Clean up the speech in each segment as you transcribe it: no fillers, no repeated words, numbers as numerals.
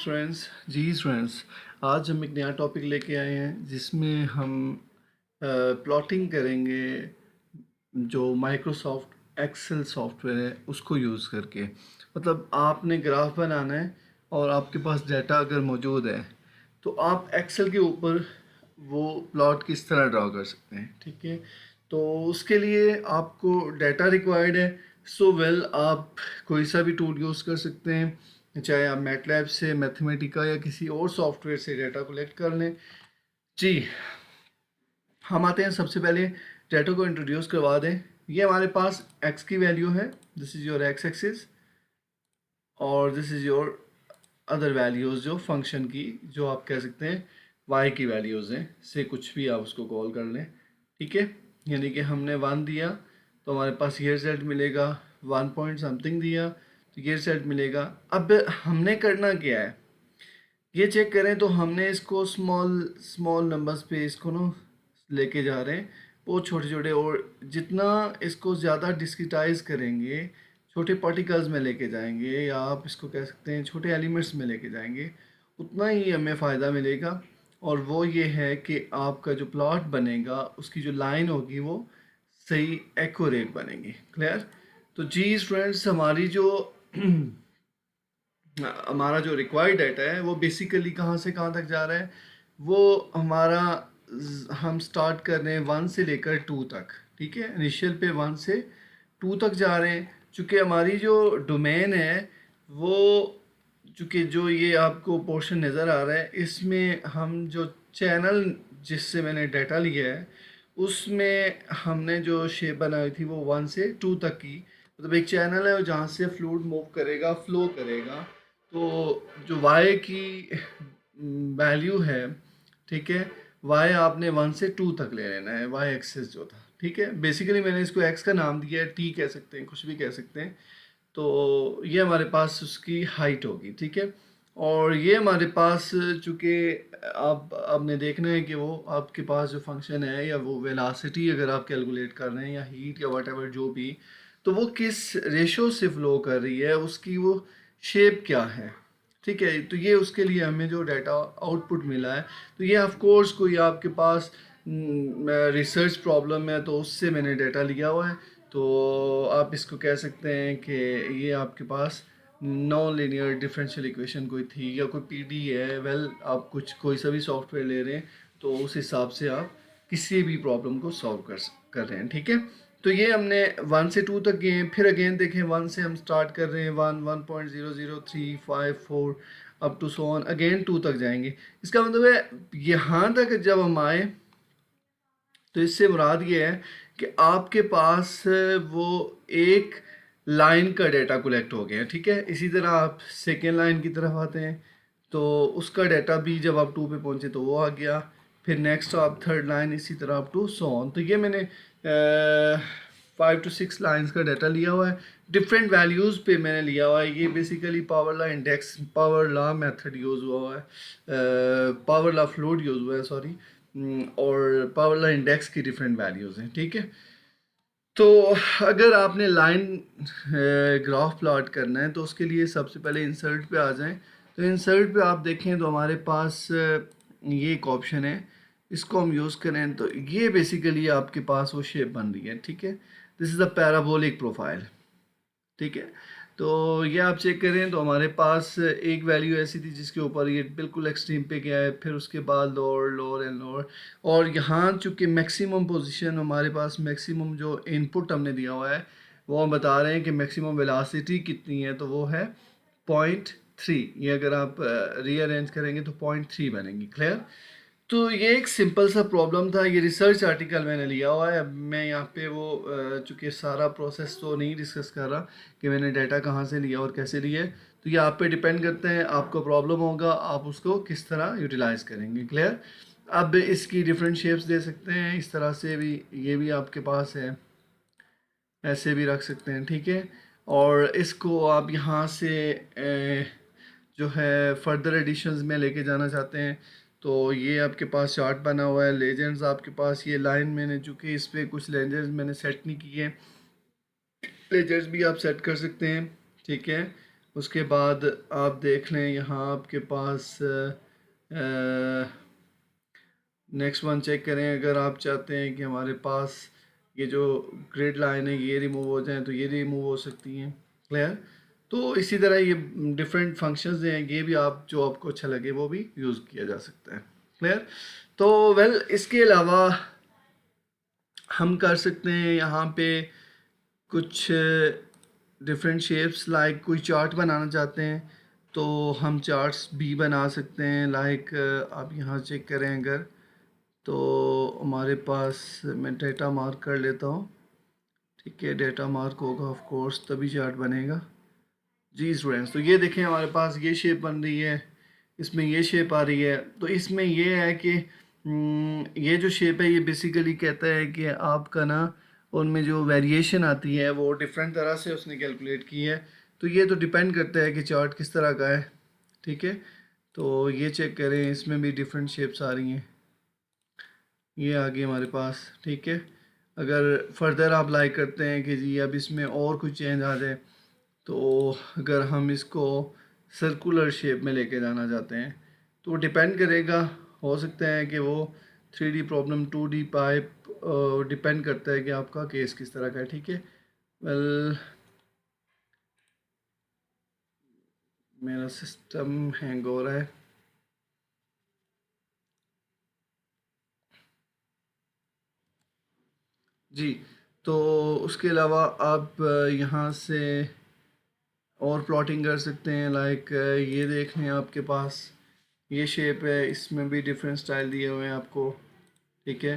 Students, जी students, आज हम एक नया टॉपिक लेके आए हैं जिसमें हम प्लॉटिंग करेंगे जो माइक्रोसॉफ्ट एक्सेल सॉफ्टवेयर है उसको यूज़ करके। मतलब आपने ग्राफ बनाना है और आपके पास डाटा अगर मौजूद है तो आप एक्सेल के ऊपर वो प्लॉट किस तरह ड्रा कर सकते हैं। ठीक है, तो उसके लिए आपको डाटा रिक्वायर्ड है। सो वेल आप कोई सा भी टूल यूज़ कर सकते हैं, चाहे आप मैटलैब से, मैथमेटिका या किसी और सॉफ्टवेयर से डाटा कलेक्ट कर लें। जी, हम आते हैं सबसे पहले डाटा को इंट्रोड्यूस करवा दें। ये हमारे पास x की वैल्यू है, this is your x axis, और this is your other values जो फंक्शन की, जो आप कह सकते हैं y की वैल्यूज़ हैं, से कुछ भी आप उसको कॉल कर लें। ठीक है, यानी कि हमने 1 दिया तो हमारे पास ये रिजल्ट मिलेगा, 1 पॉइंट समथिंग दिया तो ये रिजल्ट मिलेगा। अब हमने करना क्या है, ये चेक करें तो हमने इसको स्मॉल स्मॉल नंबर्स पे इसको ना लेके जा रहे हैं, बहुत छोटे छोटे, और जितना इसको ज़्यादा डिस्क्रिटाइज करेंगे, छोटे पार्टिकल्स में लेके जाएंगे, या आप इसको कह सकते हैं छोटे एलिमेंट्स में लेके जाएंगे, उतना ही हमें फ़ायदा मिलेगा। और वो ये है कि आपका जो प्लॉट बनेगा उसकी जो लाइन होगी वो सही एक्यूरेट बनेगी। क्लियर? तो जी स्टूडेंट्स, हमारी जो हमारा जो रिक्वायर्ड डाटा है वो बेसिकली कहाँ से कहाँ तक जा रहा है, वो हमारा हम स्टार्ट कर रहे हैं 1 से लेकर 2 तक। ठीक है, इनिशियल पे 1 से 2 तक जा रहे हैं। चूँकि हमारी जो डोमेन है वो, चूँकि जो ये आपको पोर्शन नज़र आ रहा है, इसमें हम जो चैनल जिससे मैंने डाटा लिया है उसमें हमने जो शेप बनाई थी वो 1 से 2 तक की, मतलब एक चैनल है जहाँ से फ्लूइड मूव करेगा, फ्लो करेगा। तो जो y की वैल्यू है, ठीक है, y आपने 1 से 2 तक ले लेना है, y एक्सिस जो था। ठीक है, बेसिकली मैंने इसको x का नाम दिया है, t कह सकते हैं, कुछ भी कह सकते हैं। तो ये हमारे पास उसकी हाइट होगी। ठीक है, और ये हमारे पास, चूँकि आप आपने देखना है कि वो आपके पास जो फंक्शन है या वो वेलोसिटी अगर आप कैलकुलेट कर रहे हैं, या हीट या व्हाटएवर जो भी, तो वो किस रेशो से फ्लो कर रही है, उसकी वो शेप क्या है। ठीक है, तो ये उसके लिए हमें जो डाटा आउटपुट मिला है, तो ये ऑफ कोर्स कोई आपके पास रिसर्च प्रॉब्लम है तो उससे मैंने डाटा लिया हुआ है। तो आप इसको कह सकते हैं कि ये आपके पास नॉन लीनियर डिफरेंशियल इक्वेशन कोई थी, या कोई पीडी है। वेल, आप कुछ कोई सा भी सॉफ्टवेयर ले रहे हैं तो उस हिसाब से आप किसी भी प्रॉब्लम को सॉल्व कर रहे हैं। ठीक है, तो ये हमने 1 से 2 तक गए हैं। फिर अगेन देखें, 1 से हम स्टार्ट कर रहे हैं, 1, 1.00354 up to so on, again 2 तक जाएंगे। इसका मतलब है यहाँ तक जब हम आए तो इससे मुराद ये है कि आपके पास वो एक लाइन का डाटा कलेक्ट हो गया। ठीक है, इसी तरह आप सेकेंड लाइन की तरफ आते हैं तो उसका डाटा भी जब आप 2 पे पहुंचे तो वो आ गया। फिर नेक्स्ट आप थर्ड लाइन, इसी तरह आप टू सो ऑन। तो ये मैंने 5 to 6 लाइंस का डाटा लिया हुआ है, डिफरेंट वैल्यूज़ पे मैंने लिया हुआ है। ये basically power law index, power law method use हुआ है, पावर लॉ फ्लूइड यूज़ हुआ है, सॉरी, और पावर लॉ इंडेक्स की डिफरेंट वैल्यूज़ हैं। ठीक है, तो अगर आपने लाइन ग्राफ प्लॉट करना है तो उसके लिए सबसे पहले इंसर्ट पे आ जाएं। तो इंसर्ट पे आप देखें तो हमारे पास ये एक ऑप्शन है, इसको हम यूज़ करें तो ये बेसिकली आपके पास वो शेप बन रही है। ठीक है, this is a parabolic profile. ठीक है, तो ये आप चेक करें तो हमारे पास एक वैल्यू ऐसी थी जिसके ऊपर ये बिल्कुल एक्सट्रीम पे गया है, फिर उसके बाद लोअर लोअर एंड लोअर, और यहाँ चूँकि मैक्सिमम पोजीशन हमारे पास, मैक्सिमम जो इनपुट हमने दिया हुआ है वो हम बता रहे हैं कि मैक्सिमम वेलोसिटी कितनी है, तो वो है 0.3। ये अगर आप रीअरेंज करेंगे तो 0.3 बनेगी। क्लियर? तो ये एक सिंपल सा प्रॉब्लम था, ये रिसर्च आर्टिकल मैंने लिया हुआ है। अब मैं यहाँ पे वो चूँकि सारा प्रोसेस तो नहीं डिस्कस कर रहा कि मैंने डाटा कहाँ से लिया और कैसे लिया है, तो ये आप पे डिपेंड करते हैं, आपको प्रॉब्लम होगा आप उसको किस तरह यूटिलाइज़ करेंगे। क्लियर? अब इसकी डिफरेंट शेप्स दे सकते हैं, इस तरह से भी, ये भी आपके पास है, ऐसे भी रख सकते हैं। ठीक है, और इसको आप यहाँ से जो है फर्दर एडिशंस में लेके जाना चाहते हैं तो ये आपके पास चार्ट बना हुआ है। लेजेंड्स आपके पास, ये लाइन मैंने चूँकि इस पर कुछ लेजेंड्स मैंने सेट नहीं किए, लेजेंड्स भी आप सेट कर सकते हैं। ठीक है, उसके बाद आप देख लें यहाँ आपके पास नेक्स्ट वन चेक करें। अगर आप चाहते हैं कि हमारे पास ये जो ग्रिड लाइन है ये रिमूव हो जाए तो ये रिमूव हो सकती हैं। क्लियर? तो इसी तरह ये डिफरेंट फंक्शंस हैं, ये भी आप जो आपको अच्छा लगे वो भी यूज़ किया जा सकता है। क्लियर? तो वेल इसके अलावा हम कर सकते हैं यहाँ पे कुछ डिफरेंट शेप्स, लाइक कोई चार्ट बनाना चाहते हैं तो हम चार्ट्स भी बना सकते हैं। लाइक आप यहाँ चेक करें अगर, तो हमारे पास मैं डेटा मार्क कर लेता हूँ। ठीक है, डेटा मार्क होगा ऑफ कोर्स तभी चार्ट बनेगा। जी स्टूडेंट्स, तो ये देखें हमारे पास ये शेप बन रही है, इसमें ये शेप आ रही है। तो इसमें ये है कि ये जो शेप है ये बेसिकली कहता है कि आपका ना उनमें जो वेरिएशन आती है वो डिफरेंट तरह से उसने कैलकुलेट की है। तो ये तो डिपेंड करता है कि चार्ट किस तरह का है। ठीक है, तो ये चेक करें, इसमें भी डिफरेंट शेप्स आ रही हैं, ये आ गई हमारे पास। ठीक है, अगर फर्दर आप लाइक करते हैं कि जी अब इसमें और कुछ चेंज आ जाए, तो अगर हम इसको सर्कुलर शेप में लेके जाना चाहते हैं तो डिपेंड करेगा, हो सकता है कि वो 3D problem 2D pipe, depend करता है कि आपका केस किस तरह का है। ठीक है, वेल मेरा सिस्टम हैंग हो रहा है। जी, तो उसके अलावा आप यहाँ से और प्लॉटिंग कर सकते हैं। लाइक ये देख लें आपके पास ये शेप है, इसमें भी डिफरेंट स्टाइल दिए हुए हैं आपको। ठीक है,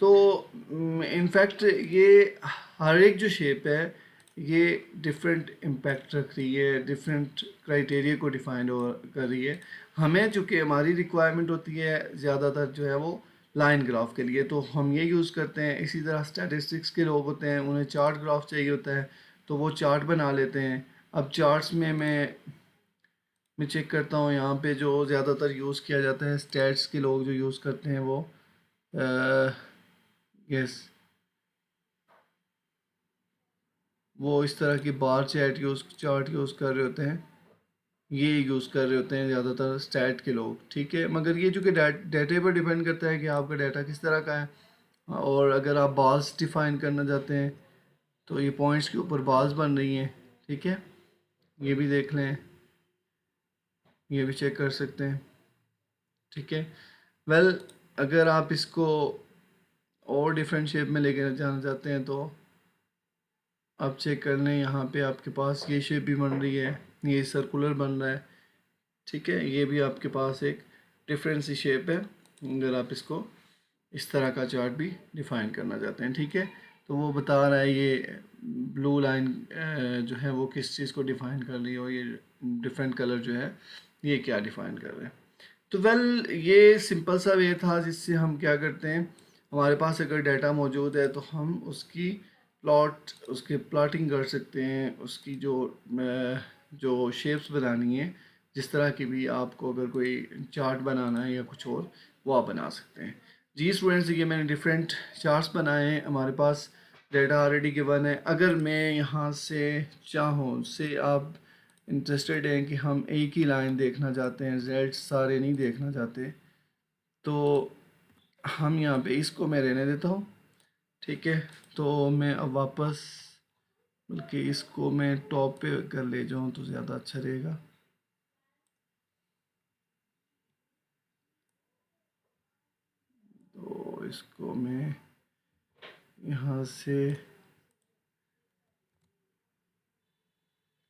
तो इनफैक्ट ये हर एक जो शेप है ये डिफरेंट इम्पैक्ट रख रही है, डिफरेंट क्राइटेरिया को डिफाइन कर रही है। हमें चूँकि हमारी रिक्वायरमेंट होती है ज़्यादातर जो है वो लाइन ग्राफ के लिए, तो हम ये यूज़ करते हैं। इसी तरह स्टैटिस्टिक्स के लोग होते हैं, उन्हें चार्ट ग्राफ चाहिए होता है तो वो चार्ट बना लेते हैं। अब चार्ट्स में मैं चेक करता हूँ यहाँ पे जो ज़्यादातर यूज़ किया जाता है, स्टैट्स के लोग जो यूज़ करते हैं वो यस वो इस तरह की बार चार्ट यूज़ कर रहे होते हैं, ये यूज़ कर रहे होते हैं ज़्यादातर स्टैट के लोग। ठीक है, मगर ये चूँकि डाटे पर डिपेंड करता है कि आपका डाटा किस तरह का है। और अगर आप बाल्स डिफ़ाइन करना चाहते हैं तो ये पॉइंट्स के ऊपर बाल्स बन रही हैं। ठीक है, ये भी देख लें, ये भी चेक कर सकते हैं। ठीक है, वेल अगर आप इसको और डिफरेंट शेप में लेके जाना चाहते हैं तो आप चेक कर लें, यहाँ पे आपके पास ये शेप भी बन रही है, ये सर्कुलर बन रहा है। ठीक है, ये भी आपके पास एक डिफरेंट सी शेप है अगर आप इसको इस तरह का चार्ट भी डिफ़ाइन करना चाहते हैं। ठीक है, तो वो बता रहा है ये ब्लू लाइन जो है वो किस चीज़ को डिफ़ाइन कर रही है और ये डिफरेंट कलर जो है ये क्या डिफ़ाइन कर रहे हैं। तो वेल ये सिंपल सा वे था जिससे हम क्या करते हैं, हमारे पास अगर डाटा मौजूद है तो हम उसकी प्लॉटिंग कर सकते हैं, उसकी जो शेप्स बनानी है, जिस तरह की भी आपको अगर कोई चार्ट बनाना है या कुछ और, वो आप बना सकते हैं। जी स्टूडेंट्स, ये मैंने डिफरेंट चार्ट्स बनाए हैं, हमारे पास डाटा ऑलरेडी गिवन है। अगर मैं यहाँ से चाहूँ से आप इंटरेस्टेड हैं कि हम एक ही लाइन देखना चाहते हैं, रिजल्ट सारे नहीं देखना चाहते, तो हम यहाँ पे इसको मैं रहने देता हूँ। ठीक है, तो मैं अब वापस, बल्कि इसको मैं टॉप पे कर ले जाऊँ तो ज़्यादा अच्छा रहेगा। तो इसको मैं यहाँ से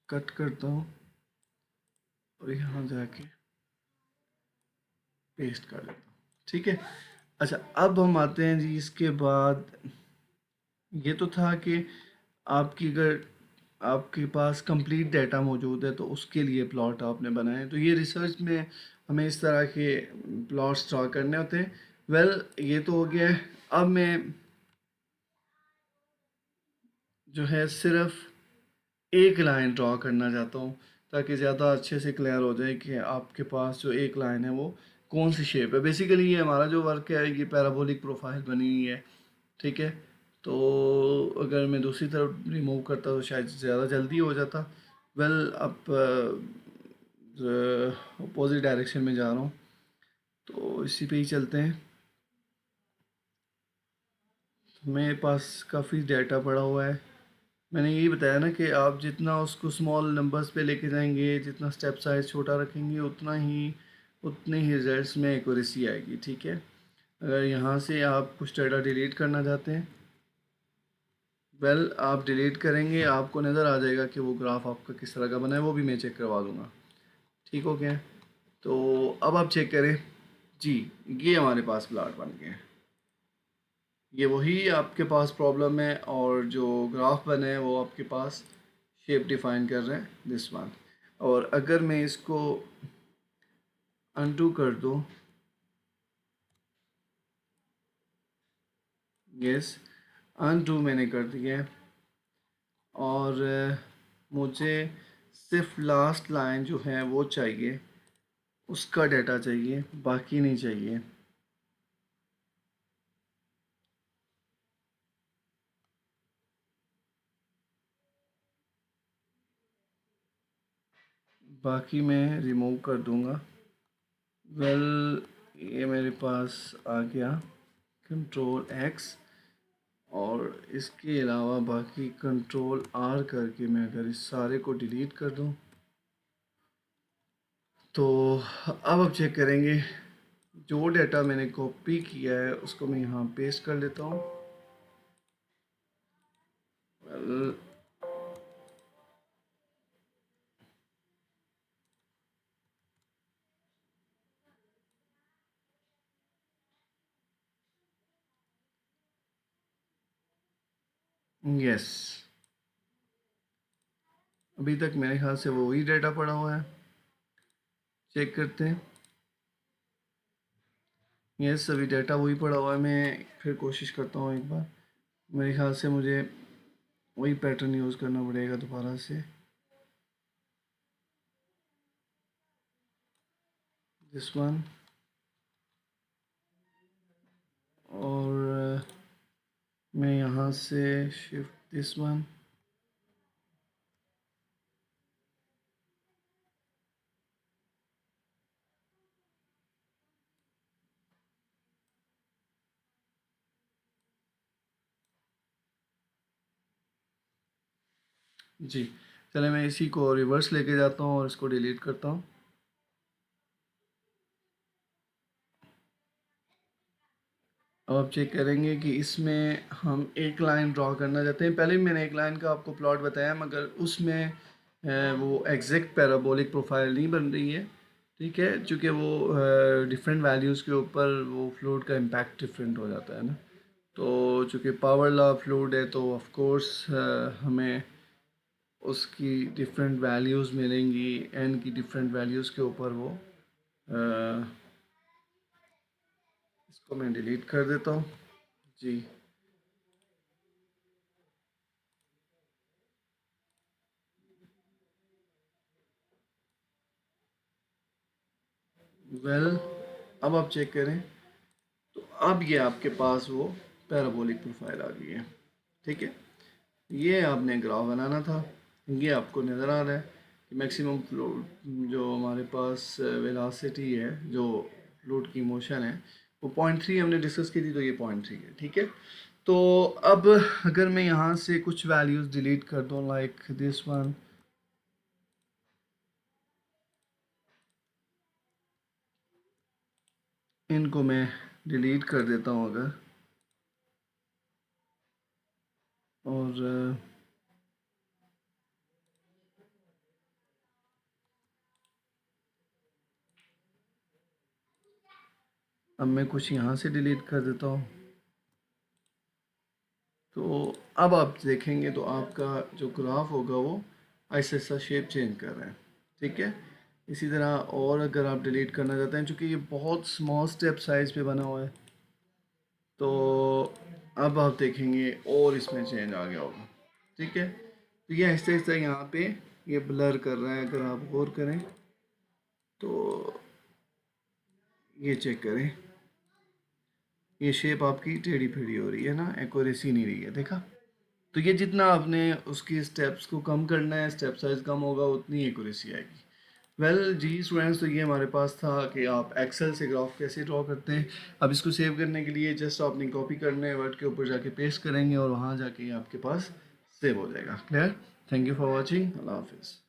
कट करता हूँ और यहाँ जाके पेस्ट कर देता हूँ। ठीक है, अच्छा अब हम आते हैं जी, इसके बाद ये तो था कि आपकी अगर आपके पास कंप्लीट डाटा मौजूद है तो उसके लिए प्लॉट आपने बनाए, तो ये रिसर्च में हमें इस तरह के प्लॉट्स ड्रा करने होते हैं। वेल ये तो हो गया है। अब मैं जो है सिर्फ एक लाइन ड्रा करना चाहता हूँ ताकि ज़्यादा अच्छे से क्लियर हो जाए कि आपके पास जो एक लाइन है वो कौन सी शेप है। बेसिकली ये हमारा जो वर्क है ये पैराबोलिक प्रोफाइल बनी हुई है। ठीक है, तो अगर मैं दूसरी तरफ रिमूव करता तो शायद ज़्यादा जल्दी हो जाता, वेल अब अपोजिट डायरेक्शन में जा रहा हूँ, तो इसी पे ही चलते हैं। मेरे पास काफ़ी डाटा पड़ा हुआ है। मैंने यही बताया ना कि आप जितना उसको स्मॉल नंबर्स पे लेके जाएंगे, जितना स्टेप साइज़ छोटा रखेंगे, उतने ही रिजल्ट्स में एक्यूरेसी आएगी। ठीक है, अगर यहाँ से आप कुछ डाटा डिलीट करना चाहते हैं, वेल आप डिलीट करेंगे, आपको नज़र आ जाएगा कि वो ग्राफ आपका किस तरह का बना है, वो भी मैं चेक करवा दूँगा। ठीक हो गया? तो अब आप चेक करें जी, ये हमारे पास प्लाट बन गए हैं। ये वही आपके पास प्रॉब्लम है, और जो ग्राफ बने हैं वो आपके पास शेप डिफाइन कर रहे हैं, दिस वन। और अगर मैं इसको अनडू कर दूँ, यस, अनडू मैंने कर दिया है, और मुझे सिर्फ लास्ट लाइन जो है वो चाहिए, उसका डाटा चाहिए, बाकी नहीं चाहिए। बाकी मैं रिमूव कर दूंगा। वेल, ये मेरे पास आ गया, कंट्रोल एक्स, और इसके अलावा बाकी कंट्रोल आर करके मैं अगर इस सारे को डिलीट कर दूं, तो अब चेक करेंगे। जो डाटा मैंने कॉपी किया है उसको मैं यहाँ पेस्ट कर लेता हूँ। वेल, यस, अभी तक मेरे ख्याल से वही डाटा पड़ा हुआ है। चेक करते हैं। यस, अभी डाटा वही पड़ा हुआ है। मैं फिर कोशिश करता हूँ एक बार। मेरे ख्याल से मुझे वही पैटर्न यूज़ करना पड़ेगा दोबारा से, दिस वन। और मैं यहाँ से शिफ्ट दिस वन। जी, चले मैं इसी को रिवर्स लेके जाता हूँ और इसको डिलीट करता हूँ। अब आप चेक करेंगे कि इसमें हम एक लाइन ड्रॉ करना चाहते हैं। पहले भी मैंने एक लाइन का आपको प्लॉट बताया, मगर उसमें वो एग्जैक्ट पैराबोलिक प्रोफाइल नहीं बन रही है। ठीक है, चूँकि वो डिफरेंट वैल्यूज़ के ऊपर वो फ्लूइड का इम्पैक्ट डिफरेंट हो जाता है ना। तो चूँकि पावर लॉ फ्लूइड है, तो ऑफ कोर्स हमें उसकी डिफरेंट वैल्यूज़ मिलेंगी, एन की डिफरेंट वैल्यूज़ के ऊपर वो इसको मैं डिलीट कर देता हूँ जी। वेल, अब आप चेक करें, तो अब ये आपके पास वो पैराबोलिक प्रोफाइल आ गई है। ठीक है, ये आपने ग्राफ बनाना था। ये आपको नज़र आ रहा है कि मैक्सिमम फ्लूइड जो हमारे पास वेलोसिटी है, जो फ्लूइड की मोशन है, वो 0.3 हमने डिस्कस की थी, तो ये 0.3 है। ठीक है, तो अब अगर मैं यहाँ से कुछ वैल्यूज़ डिलीट कर दूँ, लाइक दिस वन, इनको मैं डिलीट कर देता हूँ अगर, और अब मैं कुछ यहाँ से डिलीट कर देता हूँ। तो अब आप देखेंगे तो आपका जो ग्राफ होगा वो ऐसा ऐसा शेप चेंज कर रहा है। ठीक है, इसी तरह और अगर आप डिलीट करना चाहते हैं, चूँकि ये बहुत स्मॉल स्टेप साइज़ पे बना हुआ है, तो अब आप देखेंगे और इसमें चेंज आ गया होगा। ठीक है, तो ये ऐसे ऐसे यहाँ पे ये ब्लर कर रहा है। अगर आप गौर करें तो ये चेक करें, ये शेप आपकी टेढ़ी फेढ़ी हो रही है ना, एक्यूरेसी नहीं रही है, देखा। तो ये जितना आपने उसकी स्टेप्स को कम करना है, स्टेप साइज कम होगा, उतनी एक्यूरेसी आएगी। वेल जी स्टूडेंट्स, तो ये हमारे पास था कि आप एक्सेल से ग्राफ कैसे ड्रॉ करते हैं। अब इसको सेव करने के लिए जस्ट आपने कॉपी करना है, वर्ड के ऊपर जाके पेस्ट करेंगे और वहाँ जाके आपके पास सेव हो जाएगा। Clear? Thank you for watching. अल्लाह हाफिज़।